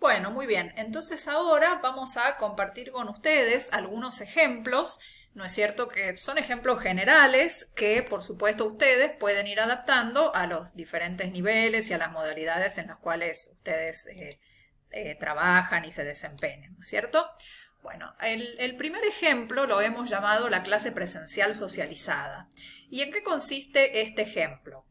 Bueno, muy bien. Entonces ahora vamos a compartir con ustedes algunos ejemplos. ¿No es cierto? Que son ejemplos generales que, por supuesto, ustedes pueden ir adaptando a los diferentes niveles y a las modalidades en las cuales ustedes trabajan y se desempeñan, ¿no es cierto? Bueno, el primer ejemplo lo hemos llamado la clase presencial socializada. ¿Y en qué consiste este ejemplo?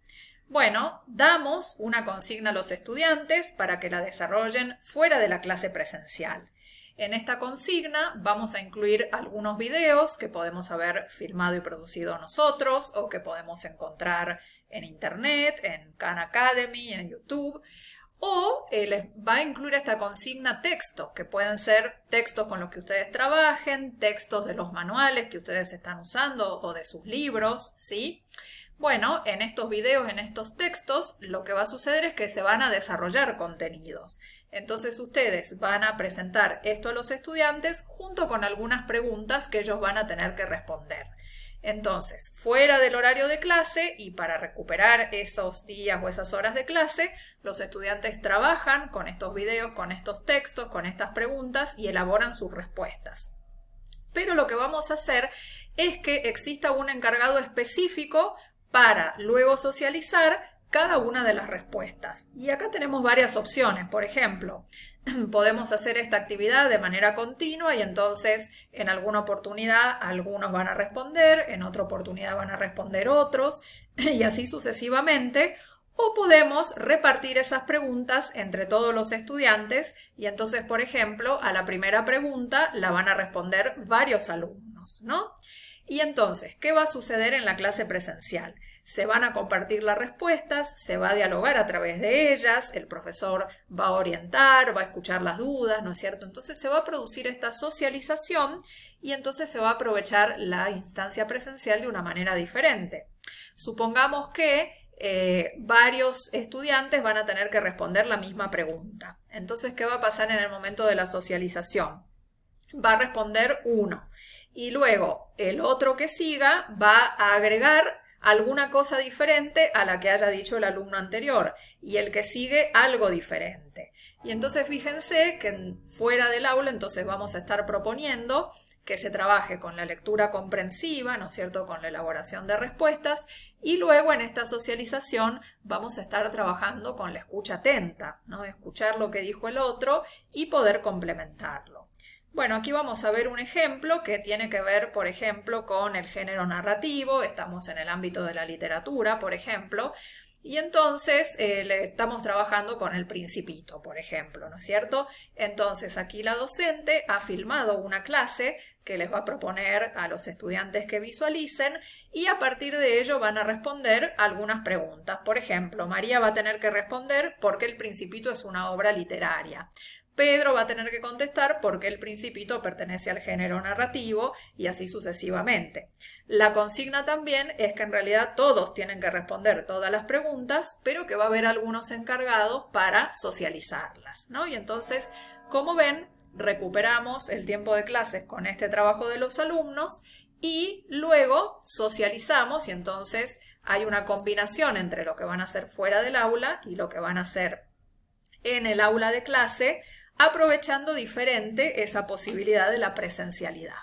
Bueno, damos una consigna a los estudiantes para que la desarrollen fuera de la clase presencial. En esta consigna vamos a incluir algunos videos que podemos haber filmado y producido nosotros o que podemos encontrar en internet, en Khan Academy, en YouTube. O les va a incluir esta consigna textos, que pueden ser textos con los que ustedes trabajen, textos de los manuales que ustedes están usando o de sus libros, ¿sí? Bueno, en estos videos, en estos textos, lo que va a suceder es que se van a desarrollar contenidos. Entonces ustedes van a presentar esto a los estudiantes junto con algunas preguntas que ellos van a tener que responder. Entonces, fuera del horario de clase y para recuperar esos días o esas horas de clase, los estudiantes trabajan con estos videos, con estos textos, con estas preguntas y elaboran sus respuestas. Pero lo que vamos a hacer es que exista un encargado específico para luego socializar cada una de las respuestas. Y acá tenemos varias opciones. Por ejemplo, podemos hacer esta actividad de manera continua y entonces en alguna oportunidad algunos van a responder, en otra oportunidad van a responder otros y así sucesivamente. O podemos repartir esas preguntas entre todos los estudiantes y entonces, por ejemplo, a la primera pregunta la van a responder varios alumnos, ¿no? Y entonces, ¿qué va a suceder en la clase presencial? Se van a compartir las respuestas, se va a dialogar a través de ellas, el profesor va a orientar, va a escuchar las dudas, ¿no es cierto? Entonces se va a producir esta socialización y entonces se va a aprovechar la instancia presencial de una manera diferente. Supongamos que varios estudiantes van a tener que responder la misma pregunta. Entonces, ¿qué va a pasar en el momento de la socialización? Va a responder uno y luego el otro que siga va a agregar alguna cosa diferente a la que haya dicho el alumno anterior y el que sigue algo diferente. Y entonces fíjense que fuera del aula entonces vamos a estar proponiendo que se trabaje con la lectura comprensiva, ¿no es cierto?, con la elaboración de respuestas y luego en esta socialización vamos a estar trabajando con la escucha atenta, ¿no?, escuchar lo que dijo el otro y poder complementarlo. Bueno, aquí vamos a ver un ejemplo que tiene que ver, por ejemplo, con el género narrativo. Estamos en el ámbito de la literatura, por ejemplo, y entonces le estamos trabajando con El Principito, por ejemplo, ¿no es cierto? Entonces aquí la docente ha filmado una clase que les va a proponer a los estudiantes que visualicen y a partir de ello van a responder algunas preguntas. Por ejemplo, María va a tener que responder por qué El Principito es una obra literaria. Pedro va a tener que contestar por qué El Principito pertenece al género narrativo y así sucesivamente. La consigna también es que en realidad todos tienen que responder todas las preguntas, pero que va a haber algunos encargados para socializarlas, ¿no? Y entonces, como ven, recuperamos el tiempo de clases con este trabajo de los alumnos y luego socializamos y entonces hay una combinación entre lo que van a hacer fuera del aula y lo que van a hacer en el aula de clase, aprovechando diferente esa posibilidad de la presencialidad.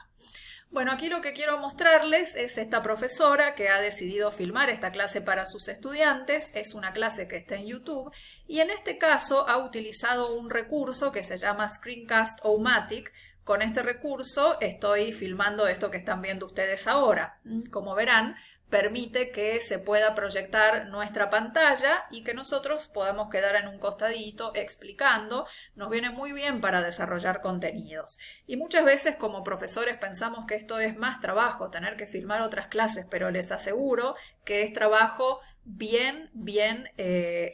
Bueno, aquí lo que quiero mostrarles es esta profesora que ha decidido filmar esta clase para sus estudiantes. Es una clase que está en YouTube y en este caso ha utilizado un recurso que se llama Screencast-O-Matic. Con este recurso estoy filmando esto que están viendo ustedes ahora. Como verán, permite que se pueda proyectar nuestra pantalla y que nosotros podamos quedar en un costadito explicando. Nos viene muy bien para desarrollar contenidos. Y muchas veces como profesores pensamos que esto es más trabajo, tener que filmar otras clases, pero les aseguro que es trabajo bien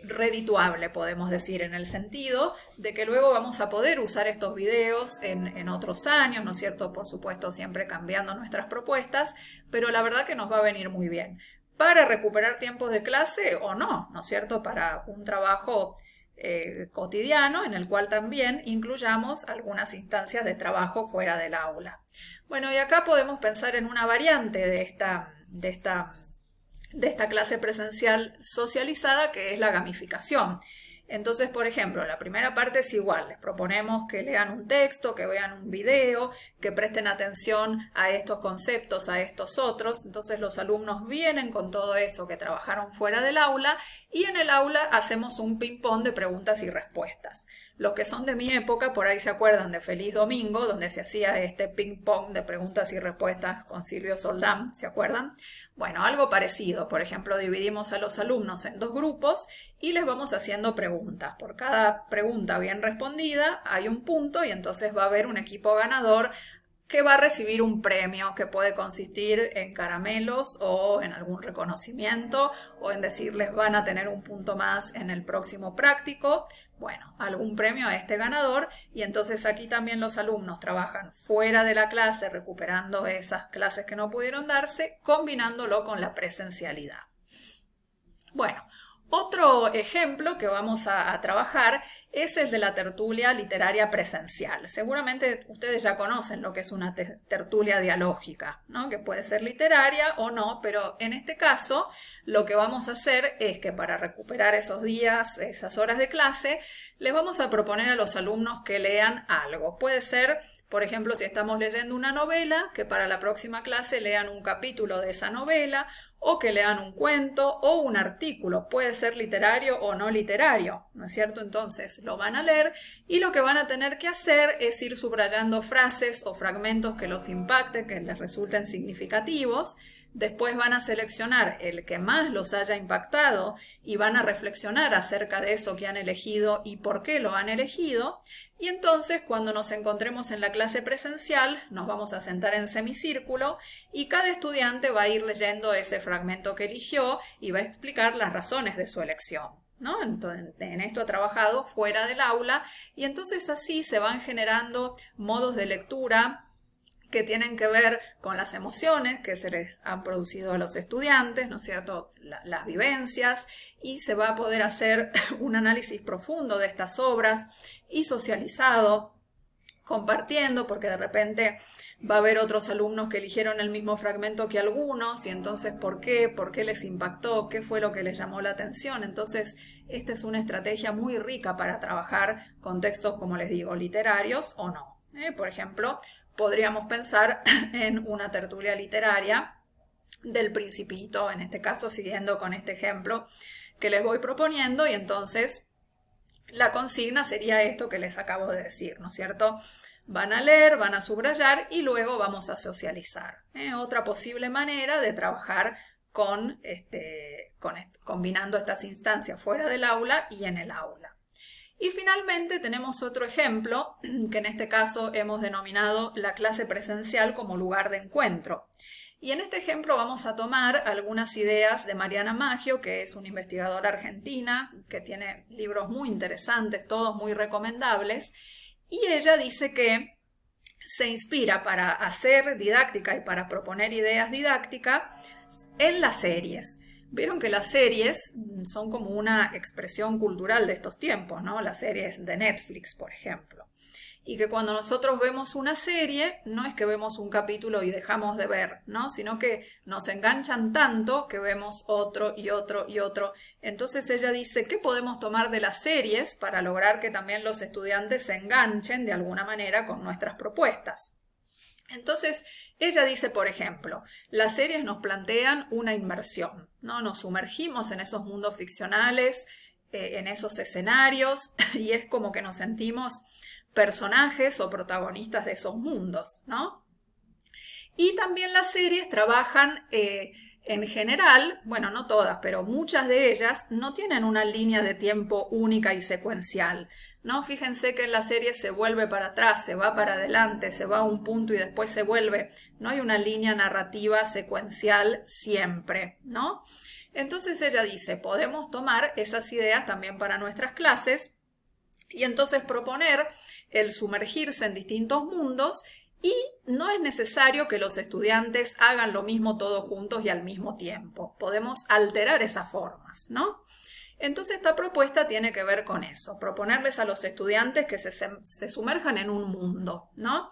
redituable, podemos decir, en el sentido de que luego vamos a poder usar estos videos en otros años, ¿no es cierto? Por supuesto, siempre cambiando nuestras propuestas, pero la verdad que nos va a venir muy bien para recuperar tiempos de clase o no, ¿no es cierto? Para un trabajo cotidiano en el cual también incluyamos algunas instancias de trabajo fuera del aula. Bueno, y acá podemos pensar en una variante de esta clase presencial socializada, que es la gamificación. Entonces, por ejemplo, la primera parte es igual. Les proponemos que lean un texto, que vean un video, que presten atención a estos conceptos, a estos otros. Entonces los alumnos vienen con todo eso que trabajaron fuera del aula y en el aula hacemos un ping-pong de preguntas y respuestas. Los que son de mi época, por ahí se acuerdan de Feliz Domingo, donde se hacía este ping-pong de preguntas y respuestas con Silvio Soldán, ¿se acuerdan? Bueno, algo parecido. Por ejemplo, dividimos a los alumnos en 2 grupos y les vamos haciendo preguntas. Por cada pregunta bien respondida hay un punto y entonces va a haber un equipo ganador que va a recibir un premio que puede consistir en caramelos o en algún reconocimiento o en decirles van a tener un punto más en el próximo práctico. Bueno, algún premio a este ganador y entonces aquí también los alumnos trabajan fuera de la clase recuperando esas clases que no pudieron darse, combinándolo con la presencialidad. Bueno, otro ejemplo que vamos a trabajar es el de la tertulia literaria presencial. Seguramente ustedes ya conocen lo que es una tertulia dialógica, ¿no? Que puede ser literaria o no, pero en este caso lo que vamos a hacer es que para recuperar esos días, esas horas de clase, les vamos a proponer a los alumnos que lean algo. Puede ser, por ejemplo, si estamos leyendo una novela, que para la próxima clase lean un capítulo de esa novela, o que lean un cuento o un artículo. Puede ser literario o no literario, ¿no es cierto? Entonces lo van a leer y lo que van a tener que hacer es ir subrayando frases o fragmentos que los impacten, que les resulten significativos. Después van a seleccionar el que más los haya impactado y van a reflexionar acerca de eso que han elegido y por qué lo han elegido. Y entonces cuando nos encontremos en la clase presencial nos vamos a sentar en semicírculo y cada estudiante va a ir leyendo ese fragmento que eligió y va a explicar las razones de su elección, ¿no? Entonces, en esto ha trabajado fuera del aula y entonces así se van generando modos de lectura que tienen que ver con las emociones que se les han producido a los estudiantes, ¿no es cierto? Las vivencias, y se va a poder hacer un análisis profundo de estas obras y socializado, compartiendo, porque de repente va a haber otros alumnos que eligieron el mismo fragmento que algunos, y entonces ¿por qué? ¿Por qué les impactó? ¿Qué fue lo que les llamó la atención? Entonces, esta es una estrategia muy rica para trabajar con textos, como les digo, literarios o no. Por ejemplo, podríamos pensar en una tertulia literaria del Principito, en este caso siguiendo con este ejemplo que les voy proponiendo, y entonces la consigna sería esto que les acabo de decir, ¿no es cierto? Van a leer, van a subrayar y luego vamos a socializar. Otra posible manera de trabajar combinando estas instancias fuera del aula y en el aula. Y finalmente tenemos otro ejemplo, que en este caso hemos denominado la clase presencial como lugar de encuentro. Y en este ejemplo vamos a tomar algunas ideas de Mariana Maggio, que es una investigadora argentina, que tiene libros muy interesantes, todos muy recomendables, y ella dice que se inspira para hacer didáctica y para proponer ideas didácticas en las series. Vieron que las series son como una expresión cultural de estos tiempos, ¿no? Las series de Netflix, por ejemplo. Y que cuando nosotros vemos una serie, no es que vemos un capítulo y dejamos de ver, ¿no? Sino que nos enganchan tanto que vemos otro y otro y otro. Entonces ella dice, ¿qué podemos tomar de las series para lograr que también los estudiantes se enganchen de alguna manera con nuestras propuestas? Entonces, ella dice, por ejemplo, las series nos plantean una inmersión, ¿no? Nos sumergimos en esos mundos ficcionales, en esos escenarios, y es como que nos sentimos personajes o protagonistas de esos mundos, ¿no? Y también las series trabajan en general, bueno, no todas, pero muchas de ellas no tienen una línea de tiempo única y secuencial, ¿no? Fíjense que en la serie se vuelve para atrás, se va para adelante, se va a un punto y después se vuelve. No hay una línea narrativa secuencial siempre, ¿no? Entonces ella dice, podemos tomar esas ideas también para nuestras clases y entonces proponer el sumergirse en distintos mundos. Y no es necesario que los estudiantes hagan lo mismo todos juntos y al mismo tiempo. Podemos alterar esas formas, ¿no? Entonces esta propuesta tiene que ver con eso, proponerles a los estudiantes que se sumerjan en un mundo, ¿no?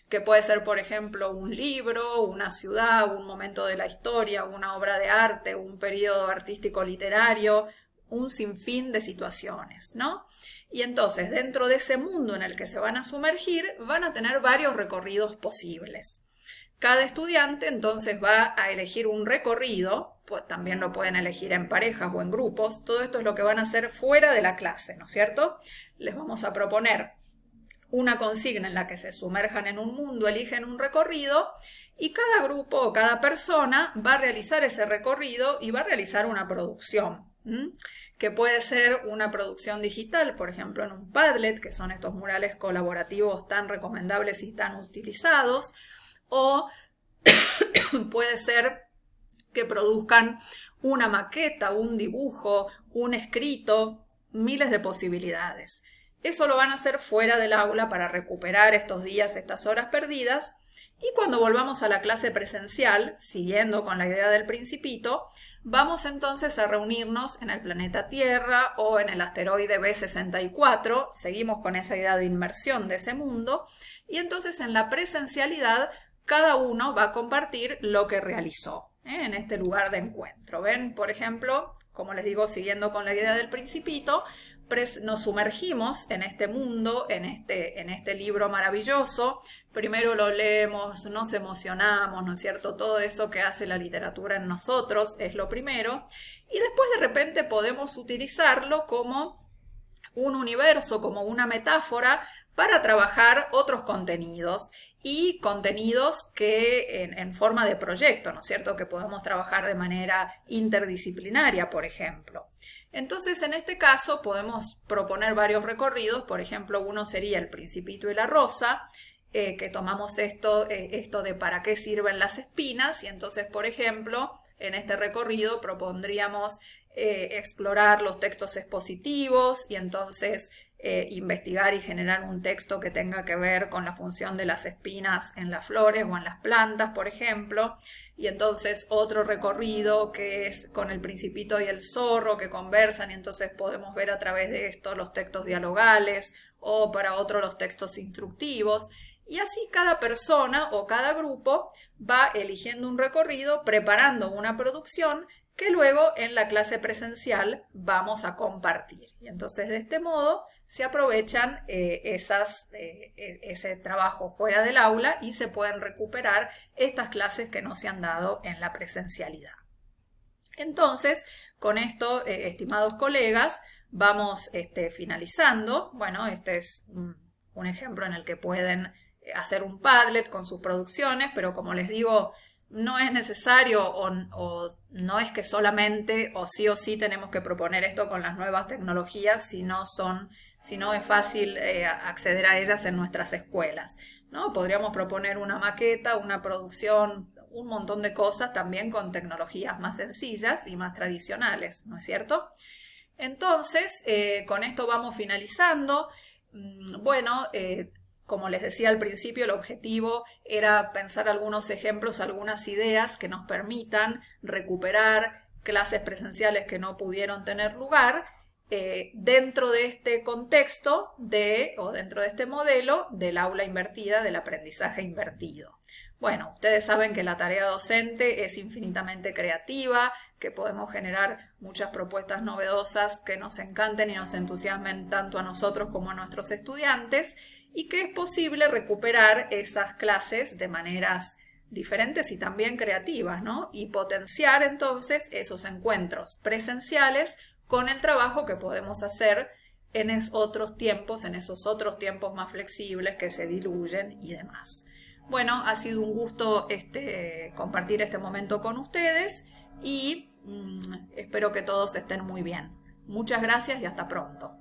Que puede ser, por ejemplo, un libro, una ciudad, un momento de la historia, una obra de arte, un periodo artístico literario, un sinfín de situaciones, ¿no? Y entonces, dentro de ese mundo en el que se van a sumergir, van a tener varios recorridos posibles. Cada estudiante entonces va a elegir un recorrido, pues también lo pueden elegir en parejas o en grupos. Todo esto es lo que van a hacer fuera de la clase, ¿no es cierto? Les vamos a proponer una consigna en la que se sumerjan en un mundo, eligen un recorrido y cada grupo o cada persona va a realizar ese recorrido y va a realizar una producción, que puede ser una producción digital, por ejemplo en un Padlet, que son estos murales colaborativos tan recomendables y tan utilizados, o puede ser que produzcan una maqueta, un dibujo, un escrito, miles de posibilidades. Eso lo van a hacer fuera del aula para recuperar estos días, estas horas perdidas, y cuando volvamos a la clase presencial, siguiendo con la idea del Principito, vamos entonces a reunirnos en el planeta Tierra o en el asteroide B64, seguimos con esa idea de inmersión de ese mundo, y entonces en la presencialidad cada uno va a compartir lo que realizó en este lugar de encuentro. ¿Ven? Por ejemplo, como les digo, siguiendo con la idea del Principito, nos sumergimos en este mundo, en este libro maravilloso. Primero lo leemos, nos emocionamos, ¿no es cierto? Todo eso que hace la literatura en nosotros es lo primero. Y después de repente podemos utilizarlo como un universo, como una metáfora para trabajar otros contenidos. Y contenidos que en forma de proyecto, ¿no es cierto? Que podemos trabajar de manera interdisciplinaria, por ejemplo. Entonces, en este caso, podemos proponer varios recorridos. Por ejemplo, uno sería El Principito y la Rosa, que tomamos esto de para qué sirven las espinas. Y entonces, por ejemplo, en este recorrido propondríamos explorar los textos expositivos y entonces investigar y generar un texto que tenga que ver con la función de las espinas en las flores o en las plantas, por ejemplo. Y entonces otro recorrido que es con el Principito y el zorro que conversan y entonces podemos ver a través de esto los textos dialogales o para otro los textos instructivos. Y así cada persona o cada grupo va eligiendo un recorrido, preparando una producción que luego en la clase presencial vamos a compartir. Y entonces de este modo se aprovechan ese trabajo fuera del aula y se pueden recuperar estas clases que no se han dado en la presencialidad. Entonces, con esto, estimados colegas, vamos finalizando. Bueno, este es un ejemplo en el que pueden hacer un Padlet con sus producciones, pero como les digo, no es necesario o no es que solamente o sí tenemos que proponer esto con las nuevas tecnologías si no es fácil acceder a ellas en nuestras escuelas, ¿no? Podríamos proponer una maqueta, una producción, un montón de cosas también con tecnologías más sencillas y más tradicionales, ¿no es cierto? Entonces, con esto vamos finalizando. Bueno, como les decía al principio, el objetivo era pensar algunos ejemplos, algunas ideas que nos permitan recuperar clases presenciales que no pudieron tener lugar dentro de este contexto o dentro de este modelo del aula invertida, del aprendizaje invertido. Bueno, ustedes saben que la tarea docente es infinitamente creativa, que podemos generar muchas propuestas novedosas que nos encanten y nos entusiasmen tanto a nosotros como a nuestros estudiantes, y que es posible recuperar esas clases de maneras diferentes y también creativas, ¿no? Y potenciar entonces esos encuentros presenciales con el trabajo que podemos hacer en esos otros tiempos más flexibles que se diluyen y demás. Bueno, ha sido un gusto compartir este momento con ustedes y espero que todos estén muy bien. Muchas gracias y hasta pronto.